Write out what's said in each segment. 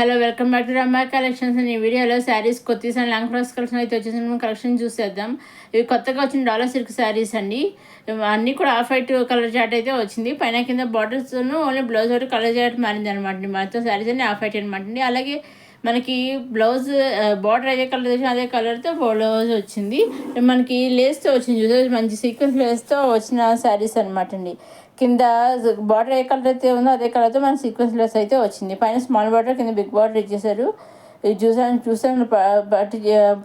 Hello welcome back to Ramma collections. ఈ వీడియోలో శారీస్ కొత్త అండ్ లాంగ్ ఫ్రాక్స్ కలెక్షన్ అయితే వచ్చేసి కలెక్షన్ చూసేద్దాం. ఇవి కొత్తగా వచ్చిన డాలర్ సిల్క్ శారీస్ అండి. అన్నీ కూడా ఆఫ్ వైట్ కలర్ చాట్ అయితే వచ్చింది. పైన కింద బార్డర్స్ ఓన్లీ బ్లౌజ్ ఒకటి కలర్ చాట్ మారింది అనమాట. మొత్తం శారీస్ అన్ని ఆఫ్ వైట్ అనమాట అండి. అలాగే మనకి బ్లౌజ్ బార్డర్ అదే కలర్ వచ్చింది, అదే కలర్తో బ్లౌజ్ వచ్చింది. మనకి లేస్తో వచ్చింది, చూసారు మంచి సీక్వెన్స్ లేస్తో వచ్చిన శారీస్ అనమాట అండి. కింద బార్డర్ ఏ కలర్ అయితే ఉందో అదే కలర్తో మన సీక్వెన్స్ లెస్ అయితే వచ్చింది. పైన స్మాల్ బార్డర్, కింద బిగ్ బార్డర్ ఇచ్చేసారు. ఇది చూసాను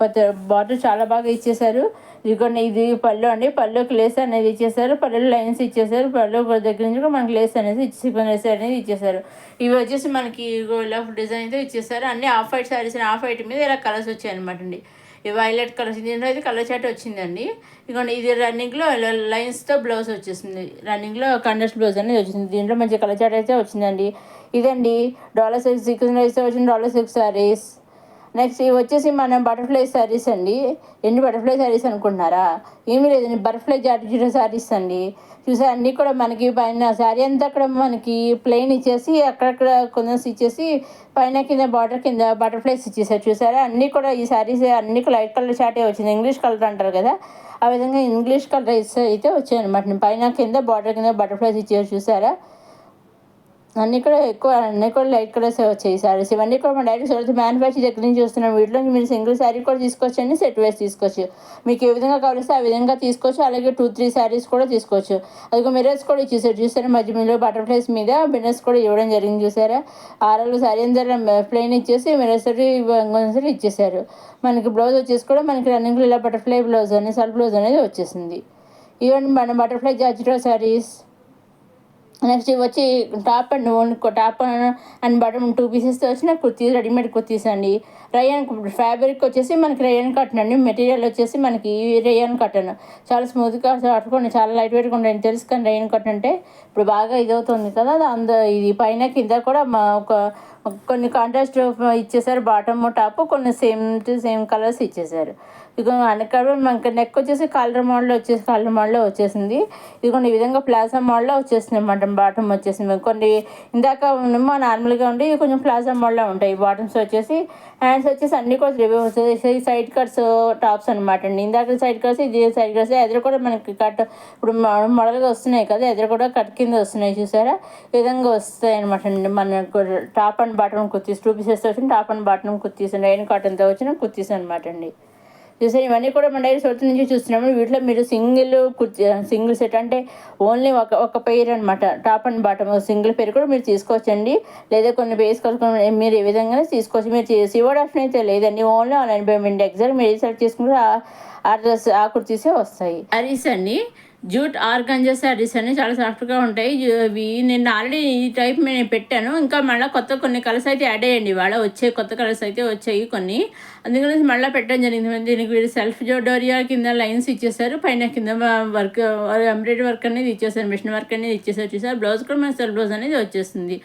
బట్ బార్డర్ చాలా బాగా ఇచ్చేసారు. ఇది పళ్ళు అండి. పళ్ళుకి లేస్ అనేది ఇచ్చేసారు, పళ్ళు లైన్స్ ఇచ్చేసారు. పళ్ళు దగ్గర నుంచి కూడా మనకి లేస్ అనేది సీక్వెన్స్ లేస్ అనేది ఇచ్చేసారు. ఇవి వచ్చేసి మనకి ఇలా డిజైన్ అయితే ఇచ్చేసారు. అన్ని off white saris, off white మీద ఇలా కలర్స్ వచ్చాయి అనమాట అండి. ఈ వైలెట్ కలర్స్, దీంట్లో అయితే కలర్ చాట్ వచ్చిందండి. ఇదిగోండి, ఇది రన్నింగ్లో లైన్స్తో బ్లౌజ్ వచ్చేసింది. రన్నింగ్లో కండస్ట్ బ్లౌజ్ అనేది వచ్చింది. దీంట్లో మంచి కలర్ చాట్ అయితే వచ్చిందండి. ఇదండి డాలర్ సిల్క్ సీక్వెన్స్ అయితే వచ్చిన డాలర్ సిల్క్ శారీస్. నెక్స్ట్ ఇవి వచ్చేసి మన బటర్ఫ్లై శారీస్ అండి. ఎన్ని బటర్ఫ్లై శారీస్ అనుకుంటున్నారా? ఏమీ లేదండి, బటర్ఫ్లై జార్జెట్ శారీస్ అండి. చూసారు, అన్నీ కూడా మనకి పైన శారీ అంతా అక్కడ మనకి ప్లెయిన్ ఇచ్చేసి అక్కడక్కడ కొంచెం ఇచ్చేసి పైన కింద బార్డర్ కింద బటర్ఫ్లైస్ ఇచ్చేసారు. చూసారా, అన్నీ కూడా ఈ శారీస్ అన్నీ లైట్ కలర్ చాటే వచ్చింది. ఇంగ్లీష్ కలర్ అంటారు కదా, ఆ విధంగా ఇంగ్లీష్ కలర్ అయితే వచ్చాయి అనమాట. పైన కింద బార్డర్ కింద బటర్ఫ్లైస్ ఇచ్చారు. చూసారా, అన్నీ కూడా లైట్ కలర్స్ వచ్చాయి సారీస్. ఇవన్నీ కూడా మనం డైరెక్ట్ సొంత మ్యానుఫ్యాక్చర్ దగ్గర నుంచి వస్తున్నాం. వీటిలో మీరు సింగిల్ శారీ కూడా తీసుకోవచ్చు అండి, సెట్ వైస్ తీసుకోవచ్చు. మీకు ఏ విధంగా కావాలిస్తే ఆ విధంగా తీసుకోవచ్చు. అలాగే 2-3 శారీస్ కూడా తీసుకోవచ్చు. అది మిర్రర్స్ కూడా ఇచ్చేసారు. చూసారా, మధ్య మధ్యలో బటర్ఫ్లైస్ మీద మిర్రర్స్ కూడా ఇవ్వడం జరిగింది. చూసారా, ఆర్ఎల్ శారీ అందరూ ప్లెయిన్ ఇచ్చేసి మిర్రర్స్ ఇచ్చేసారు. మనకి బ్లౌజ్ వచ్చేసి కూడా మనకి రన్నింగ్లో ఇలా బటర్ఫ్లై బ్లౌజ్ అనేది సెల్ఫ్ బ్లౌజ్ అనేది వచ్చేసింది. ఇవన్నీ మన బటర్ఫ్లై జార్జెట్ శారీస్. నెక్స్ట్ ఇవి వచ్చి టాప్ అండ్ బాటమ్ 2 పీసెస్తో వచ్చిన కుర్తీస్, రెడీమేడ్ కుర్తీస్ అండి. రయాన్ ఫ్యాబ్రిక్ వచ్చేసి మనకి రయాన్ కాటన్ అండి. మెటీరియల్ వచ్చేసి మనకి రయాన్ కాటన్. చాలా స్మూత్గా పట్టుకోండి, చాలా లైట్ వెయిట్గా ఉంటాయి. తెలుసు కానీ రయాన్ కాటన్ అంటే ఇప్పుడు బాగా ఇదవుతుంది కదా, ఇది పైన కింద కూడా కొన్ని కాంట్రాస్ట్ ఇచ్చేసారు. బాటమ్ టాప్ కొన్ని సేమ్ కలర్స్ ఇచ్చేసారు. ఇక వెనకాల మనకి నెక్ వచ్చేసి కాలర్ మోడల్లో వచ్చేసింది. ఇదిగోండి, ఈ విధంగా ప్లాజా మోడల్లో వచ్చేసింది అన్నమాట. బాటమ్ వచ్చేసింది కొన్ని ఇందాక ఉన్నమో నార్మల్గా ఉండి కొంచెం ప్లాజా మోడల్లో ఉంటాయి. బాటమ్స్ వచ్చేసి హ్యాండ్స్ వచ్చేసి అన్నీ కూడా రివ్యూ వచ్చేసి సైడ్ కట్స్ టాప్స్ అనమాట అండి. ఇందాక సైడ్ కట్స్, ఇది సైడ్ కట్స్. ఎదురు కూడా మనకి కట్ ఇప్పుడు మోడల్గా వస్తున్నాయి కదా, ఎదురు కూడా కట్ కింద వస్తున్నాయి. చూసారా, ఈ విధంగా వస్తాయి అనమాట అండి. మనకు టాప్ అండ్ బాటమ్ కుర్తీస్ 2 పీసెస్తో వచ్చిన top and bottom kurtis, rayon కాటన్తో వచ్చిన కుర్తీస్ అనమాట అండి. చూసారు, ఇవన్నీ కూడా మన డైరీ సొంత నుంచి చూస్తున్నాము. వీటిలో మీరు సింగిల్ సెట్ అంటే ఓన్లీ ఒక పెయిర్ అనమాట. Top and bottom single pair కూడా మీరు తీసుకోవచ్చండి. లేదా కొన్ని పేర్స్ కొనుక్కొని మీరు ఏ విధంగా తీసుకోవచ్చు. మీరు సివోడ్ ఆప్షన్ అయితే లేదండి, ఓన్లీ ఆన్లైన్ పేమెంట్. ఎగ్జాక్ట్ మీరు సెలెక్ట్ చేసుకుంటే ఆ డ్రెస్ ఆ కుర్తీసే వస్తాయి. అరీస్ అండి, జూట్ ఆర్గంజా శారీస్ అని చాలా సాఫ్ట్గా ఉంటాయి. ఇవి నేను ఆల్రెడీ ఈ టైప్ నేను పెట్టాను. ఇంకా మళ్ళీ కొన్ని కలర్స్ అయితే యాడ్ అయ్యండి. ఇవాళ వచ్చే కొత్త కలర్స్ అయితే వచ్చాయి కొన్ని, అందుకని మళ్ళీ పెట్టడం జరిగింది. దీనికి వీళ్ళు సెల్ఫ్ డోరియా కింద లైన్స్ ఇచ్చేసారు. పైన కింద వర్క్ ఎంబ్రాయిడరీ వర్క్ అనేది ఇచ్చేసారు, మిషన్ వర్క్ అనేది ఇచ్చేసారు. చూసారు, బ్లౌజ్ కూడా మన సెల్ఫ్ బ్లౌజ్ అనేది వచ్చేస్తుంది.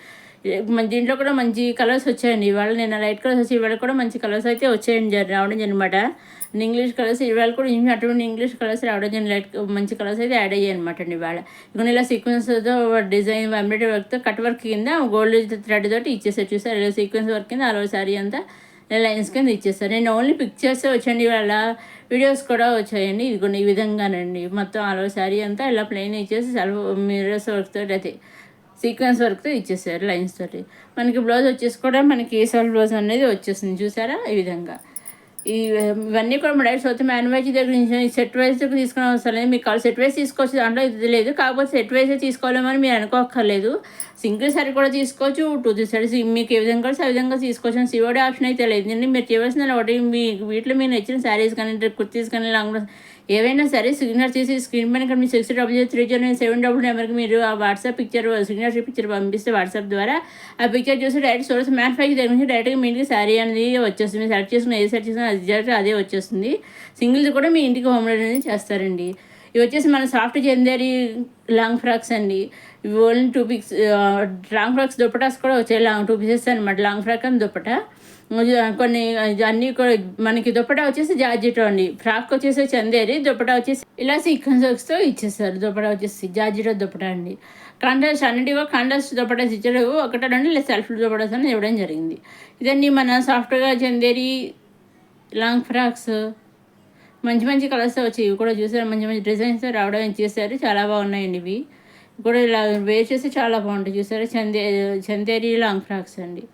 దీంట్లో కూడా మంచి కలర్స్ వచ్చాయండి. ఇవాళ నేను లైట్ కలర్స్ వచ్చి ఇవాళ కూడా మంచి కలర్స్ అయితే వచ్చాయండి, రావడం అనమాట. ఇంగ్లీష్ కలర్స్ ఇవాళ కూడా అటువంటి ఇంగ్లీష్ కలర్స్ రావడం లైట్ మంచి కలర్స్ అయితే యాడ్ అయ్యాయి అనమాట అండి. ఇవాళ ఇక ఇలా సీక్వెన్స్తో డిజైన్ ఎంబ్రాయిడరీ వర్క్తో కట్ వర్క్ కింద గోల్డ్ థ్రెడ్ తోటి ఇచ్చేసారు. చూసారు, ఇలా సీక్వెన్స్ వర్క్ కింద అలా శారీ అంతా లైన్స్ కింద ఇచ్చేస్తారు. నేను ఓన్లీ పిక్చర్సే వచ్చండి, ఇవాళ వీడియోస్ కూడా వచ్చాయండి. ఇదిగోండి, ఈ విధంగానండి మొత్తం అలా శారీ అంతా ఇలా ప్లెయిన్ ఇచ్చేసి సెల్ఫ్ మిర్రర్స్ వర్క్ తోటి అయితే సీక్వెన్స్ వర్క్తో ఇచ్చేసారు లైన్స్ తోటి. మనకి బ్లౌజ్ వచ్చేసి కూడా మనకి సెల్ఫ్ బ్లౌజ్ అనేది వచ్చేస్తుంది. చూసారా, ఈ విధంగా ఇవన్నీ కూడా మన డైరెక్ట్ సొంత మ్యానుఫ్యాక్చర్ దగ్గర నుంచి సెట్ వైజ్ తీసుకునే అవసరం లేదు. మీకు సెట్ వైజ్ తీసుకోవచ్చు, దాంట్లో ఇది లేదు. కాకపోతే సెట్ వైజే తీసుకోవాలని మీరు అనుకోక్కర్లేదు. సింగిల్ సారీ కూడా తీసుకోవచ్చు, 2-3 సారీస్ మీకు ఏ విధంగా కలిసి ఆ విధంగా తీసుకోవచ్చు. సివోడి ఆప్షన్ అయితే లేదండి. మీరు చేయవలసిన ఒకటి వీటిలో మీరు నచ్చిన శారీస్ కానీ కుర్తీస్ కానీ లాంగ్ ఏవైనా సరే సిగ్నేచర్ చేసి స్క్రీన్ పైన మీ 60003007 నెంబర్కి మీరు ఆ వాట్సాప్ పిక్చర్ సిగ్నేచర్ పిక్చర్ పంపిస్తే వాట్సాప్ ద్వారా ఆ పిక్చర్ చూసి డైరెక్ట్ సోర్స్ మ్యానుఫ్యాక్చర్ దగ్గర నుంచి డైరెక్ట్గా మీ ఇంటికి శారీ అనేది వచ్చేస్తుంది. మీరు సెలెక్ట్ చేసుకుని ఏ సెలెక్ట్ చేసినా అది డైరెక్ట్ అదే వచ్చేస్తుంది. సింగిల్ది కూడా మీ ఇంటికి హోమ్ డెలివరీ చేస్తారండి. ఇవి వచ్చేసి మన సాఫ్ట్ చందేరి లాంగ్ ఫ్రాక్స్ అండి. ఇవి only 2 piece long frocks dupattas కూడా వచ్చాయి. 2 పీసెస్ అనమాట, లాంగ్ ఫ్రాక్ అని దుప్పట. కొన్ని అన్నీ కూడా మనకి దుప్పటా వచ్చేసి జార్జెట్ అండి, ఫ్రాక్ వచ్చేసి చందేరి, దుప్పటా వచ్చేసి ఇలా సీక్వెన్స్ వర్క్స్తో ఇచ్చేస్తారు. దుప్పటా వచ్చేసి జార్జెట్ దుప్పటా అండి. కాంట్రాస్ట్ అన్నిటిగా కాంట్రాస్ట్ దుప్పటాస్ ఇచ్చారు. ఒకటో రెండు లేదా సెల్ఫ్ దుప్పటాస్ అని ఇవ్వడం జరిగింది. ఇదండి మన సాఫ్ట్గా చందేరి లాంగ్ ఫ్రాక్స్. మంచి మంచి కలర్స్ వచ్చాయి. ఇవి కూడా చూసారు, మంచి మంచి డిజైన్స్ రావడం చేశారు. చాలా బాగున్నాయండి ఇవి కూడా. ఇలా వేర్ చేస్తే చాలా బాగుంటాయి. చూసారు, చందేరి లాంగ్ ఫ్రాక్స్ అండి.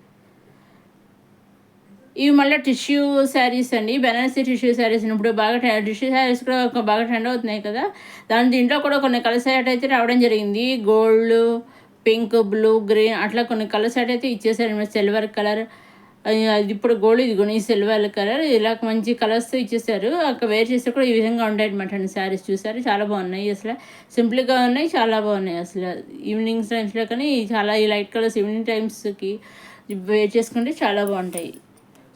ఇవి మళ్ళీ టిష్యూ శారీస్ అండి, బెనారసీ టిష్యూ శారీస్. ఇప్పుడు బాగా టిష్యూ శారీస్ కూడా బాగా ట్రెండ్ అవుతున్నాయి కదా. దీంట్లో కూడా కొన్ని కలర్ సెట్ అయితే రావడం జరిగింది. గోల్డ్, పింక్, బ్లూ, గ్రీన్ అట్లా కొన్ని కలర్ సెట్ అయితే ఇచ్చేసారు. సిల్వర్ కలర్, అది ఇప్పుడు గోల్డ్, ఇది కొన్ని సిల్వర్ కలర్, ఇలా మంచి కలర్స్ ఇచ్చేసారు. అక్కడ వేర్ చేస్తే కూడా ఈ విధంగా ఉంటాయి అనమాట అండి. శారీస్ చూసారు, చాలా బాగున్నాయి. అసలు సింపుల్గా ఉన్నాయి, చాలా బాగున్నాయి. అసలు ఈవినింగ్ టైమ్స్లో కానీ చాలా ఈ లైట్ కలర్స్ ఈవినింగ్ టైమ్స్కి వేర్ చేసుకుంటే చాలా బాగుంటాయి.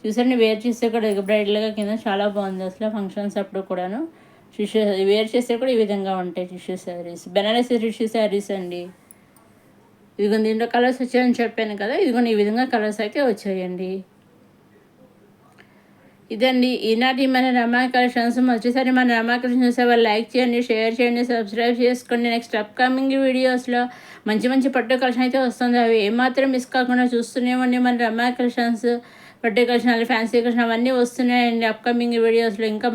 చూసారండి, వేర్ చేస్తే కూడా బ్రైడల్గా కింద చాలా బాగుంది. అసలు ఫంక్షన్స్ అప్పుడు కూడాను టిష్యూ వేర్ చేస్తే కూడా ఈ విధంగా ఉంటాయి టిష్యూ శారీస్. బెనారసీ టిష్యూ శారీస్ అండి. ఇదిగో దీంట్లో కలర్స్ వచ్చాయని చెప్పాను కదా, ఇదిగోండి ఈ విధంగా కలర్స్ అయితే వచ్చాయండి. ఇదండి ఈనాటి మన రమా కలెక్షన్స్. వచ్చేసరి మన రమా కలెక్షన్స్ చూసే వాళ్ళు లైక్ చేయండి, షేర్ చేయండి, సబ్స్క్రైబ్ చేసుకోండి. నెక్స్ట్ అప్కమింగ్ వీడియోస్లో మంచి మంచి పట్టు కలెక్షన్ అయితే వస్తుంది. అవి ఏమాత్రం మిస్ కాకుండా చూస్తూనే ఉండి మన రమా కలెక్షన్స్. పట్టు కలెక్షన్, ఫ్యాన్సీ కలెక్షన్ అవన్నీ వస్తున్నాయండి అప్కమింగ్ వీడియోస్లో. ఇంకా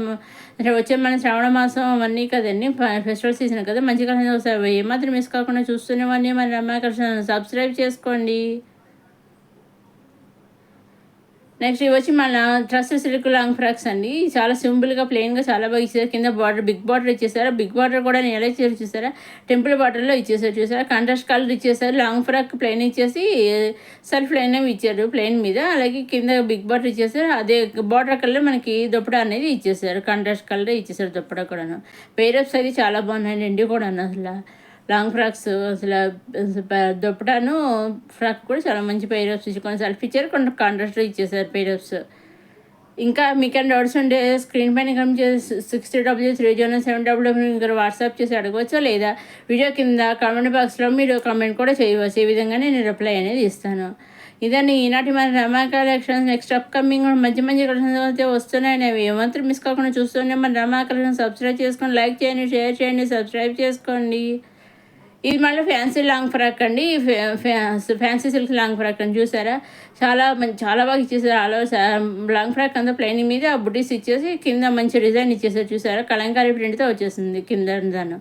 వచ్చే మన శ్రావణ మాసం అవన్నీ కదండి, ఫెస్టివల్ సీజన్ కదా, మంచి కలెక్షన్ వస్తాయి. ఏమాత్రం మిస్ కాకుండా చూస్తూనే ఉండి మన రమా కలెక్షన్ సబ్స్క్రైబ్ చేసుకోండి. నెక్స్ట్ ఇవి వచ్చి మన ట్రస్ట్ సిల్క్ లాంగ్ ఫ్రాక్స్ అండి. చాలా సింపుల్గా ప్లెయిన్గా చాలా బాగా ఇచ్చారు. కింద బార్డర్ బిగ్ బార్డర్ ఇచ్చేసారు. బిగ్ బార్డర్ కూడా నేను ఎలా ఇచ్చారు చూసారా, టెంపుల్ బార్డర్లో ఇచ్చేసారు. చూసారా, కాంట్రాస్ట్ కలర్ ఇచ్చేసారు. లాంగ్ ఫ్రాక్ ప్లెయిన్ ఇచ్చేసి సెల్ఫ్ ప్లెయిన్ ఇచ్చారు ప్లెయిన్ మీద. అలాగే కింద బిగ్ బార్డర్ ఇచ్చేసారు. అదే బార్డర్ కలర్ మనకి దుప్పటా అనేది ఇచ్చేసారు. కాంట్రాస్ట్ కలర్ ఇచ్చేసారు దుప్పటా కూడాను. పేరప్స్ అయితే చాలా బాగున్నాయండి కూడా. అసలు లాంగ్ ఫ్రాక్స్ అసలు దుప్పటాను ఫ్రాక్ కూడా చాలా మంచి పేరప్స్ ఇచ్చి కొన్ని సెల్ఫ్ ఇచ్చారు, కొన్ని కాంట్రాస్ట్లో ఇచ్చేసారు పేరప్స్. ఇంకా మీకు డౌట్స్ ఉంటే స్క్రీన్ పైన కనిపించే 60W3070W మీరు వాట్సాప్ చేసి అడగవచ్చు, లేదా వీడియో కింద కామెంట్ బాక్స్లో మీరు కామెంట్ కూడా చేయవచ్చు. ఈ విధంగా నేను రిప్లై అనేది ఇస్తాను. ఇదని ఈనాటి మన రమా కలెక్షన్స్. నెక్స్ట్ అప్కమింగ్ మంచి మంచి కలెక్షన్స్ అయితే వస్తున్నాయని అవి ఏమాత్రం మిస్ కాకుండా చూస్తూనే మన రమా కలెక్షన్ సబ్స్క్రైబ్ చేసుకొని లైక్ చేయండి, షేర్ చేయండి, సబ్స్క్రైబ్ చేసుకోండి. ఇది మళ్ళీ ఫ్యాన్సీ లాంగ్ ఫ్రాక్ అండి. ఫ్యాన్సీ సిల్క్ లాంగ్ ఫ్రాక్ అని చూసారా, చాలా బాగా ఇచ్చేసారు. లాంగ్ ఫ్రాక్ అంతా ప్లెయిన్ మీద బుటీస్ ఇచ్చేసి కింద మంచి డిజైన్ ఇచ్చేసారు. చూసారా, కలంకారీ ప్రింట్తో వచ్చేసింది కింద దాన్ని.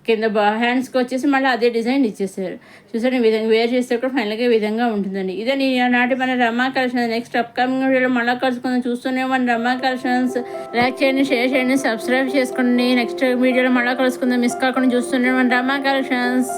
కింద హ్యాండ్స్కి వచ్చేసి మళ్ళీ అదే డిజైన్ ఇచ్చేసారు. చూసారు, ఈ విధంగా వేర్ చేస్తే కూడా ఫైనల్గా ఈ విధంగా ఉంటుందండి. ఇదే నాటి మన రమా కలెక్షన్స్. నెక్స్ట్ అప్కమింగ్ వీడియోలో మళ్ళీ కలుసుకుందాం. చూస్తూనే మన రమా కలెక్షన్స్. లైక్ చేయండి, షేర్ చేయండి, సబ్స్క్రైబ్ చేసుకోండి. నెక్స్ట్ వీడియోలో మళ్ళీ కలుసుకుందాం. మిస్ కాకుండా చూస్తూనే మన రమా కలెక్షన్స్.